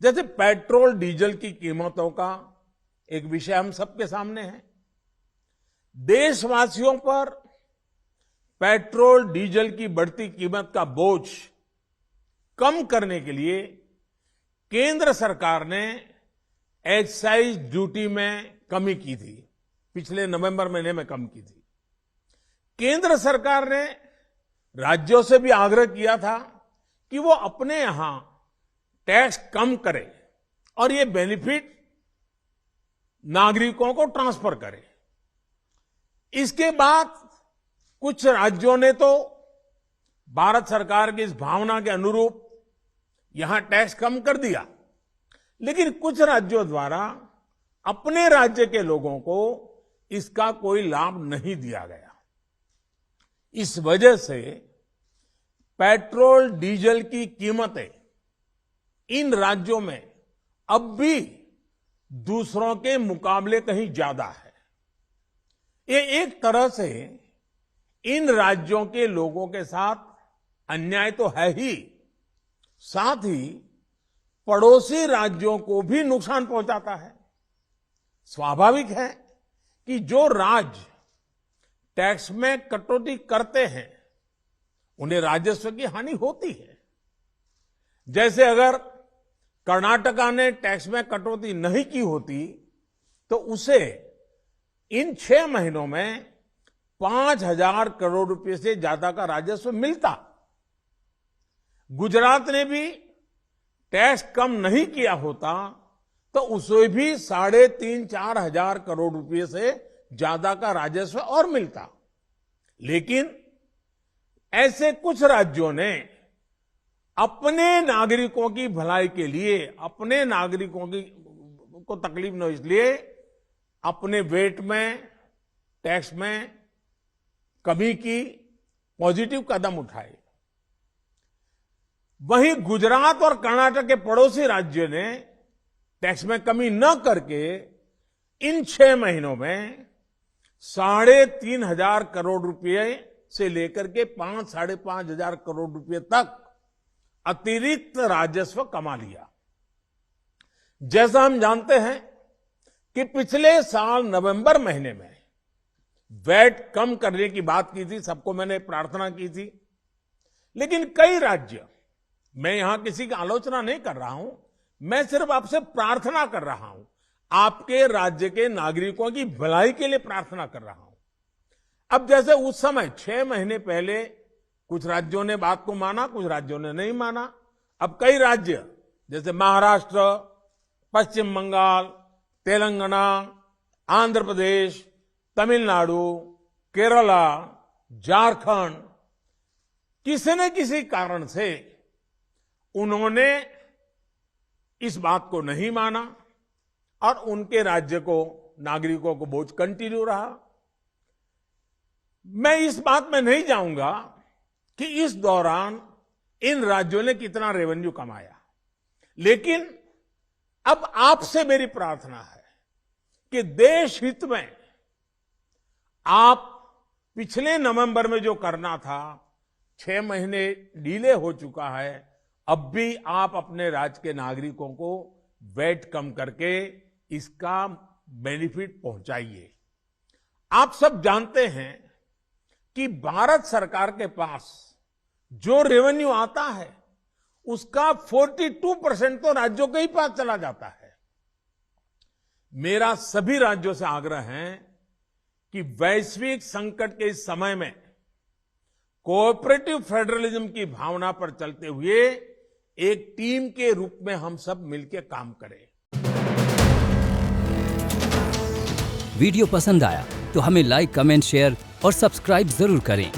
जैसे petrol diesel की कीमतों का एक विषय हम सबके सामने है। देशवासियों पर पेट्रोल डीजल की बढ़ती कीमत का बोझ कम करने के लिए केंद्र सरकार ने एक्साइज ड्यूटी में कमी की थी। पिछले नवंबर महीने में कम की थी। केंद्र सरकार ने राज्यों से भी आग्रह किया था कि वो अपने यहां टैक्स कम करें और ये बेनिफिट नागरिकों को ट्रांसफर करें। इसके बाद कुछ राज्यों ने तो भारत सरकार की इस भावना के अनुरूप यहां टैक्स कम कर दिया, लेकिन कुछ राज्यों द्वारा अपने राज्य के लोगों को इसका कोई लाभ नहीं दिया गया। इस वजह से पेट्रोल डीजल की कीमतें इन राज्यों में अब भी दूसरों के मुकाबले कहीं ज्यादा है। ये एक तरह से इन राज्यों के लोगों के साथ अन्याय तो है ही, साथ ही पड़ोसी राज्यों को भी नुकसान पहुंचाता है। स्वाभाविक है कि जो राज्य टैक्स में कटौती करते हैं उन्हें राजस्व की हानि होती है। जैसे अगर कर्नाटका ने टैक्स में कटौती नहीं की होती तो उसे इन 6 महीनों में 5,000 करोड़ रुपए से ज्यादा का राजस्व मिलता। गुजरात ने भी टैक्स कम नहीं किया होता तो उसे भी 3,500-4 हजार करोड़ रुपए से ज्यादा का राजस्व और मिलता। लेकिन ऐसे कुछ राज्यों ने अपने नागरिकों की भलाई के लिए, अपने नागरिकों को तकलीफ न हो इसलिए अपने वेट में, टैक्स में कमी की पॉजिटिव कदम उठाए। वहीं गुजरात और कर्नाटक के पड़ोसी राज्यों ने टैक्स में कमी न करके इन 6 महीनों में 3,500 करोड़ रुपए से लेकर के 5-5.5 हजार करोड़ रुपए तक अतिरिक्त राजस्व कमा लिया। जैसा हम जानते हैं कि पिछले साल नवंबर महीने में वैट कम करने की बात की थी, सबको मैंने प्रार्थना की थी, लेकिन कई राज्य, मैं यहां किसी की आलोचना नहीं कर रहा हूं, मैं सिर्फ आपसे प्रार्थना कर रहा हूं, आपके राज्य के नागरिकों की भलाई के लिए प्रार्थना कर रहा हूं। अब जैसे उस समय 6 महीने पहले कुछ राज्यों ने बात को माना, कुछ राज्यों ने नहीं माना। अब कई राज्य जैसे महाराष्ट्र, पश्चिम बंगाल, तेलंगाना, आंध्र प्रदेश, तमिलनाडु, केरला, झारखंड, किसी न किसी कारण से उन्होंने इस बात को नहीं माना और उनके राज्य को, नागरिकों को बोझ कंटिन्यू रहा। मैं इस बात में नहीं जाऊंगा कि इस दौरान इन राज्यों ने कितना रेवेन्यू कमाया, लेकिन अब आपसे मेरी प्रार्थना है कि देश हित में आप पिछले नवंबर में जो करना था, 6 महीने डिले हो चुका है, अब भी आप अपने राज्य के नागरिकों को वैट कम करके इसका बेनिफिट पहुंचाइए। आप सब जानते हैं कि भारत सरकार के पास जो रेवेन्यू आता है उसका 42% तो राज्यों के ही पास चला जाता है। मेरा सभी राज्यों से आग्रह है कि वैश्विक संकट के इस समय में कोऑपरेटिव फेडरलिज्म की भावना पर चलते हुए एक टीम के रूप में हम सब मिलकर काम करें। वीडियो पसंद आया तो हमें लाइक, कमेंट, शेयर और सब्सक्राइब जरूर करें।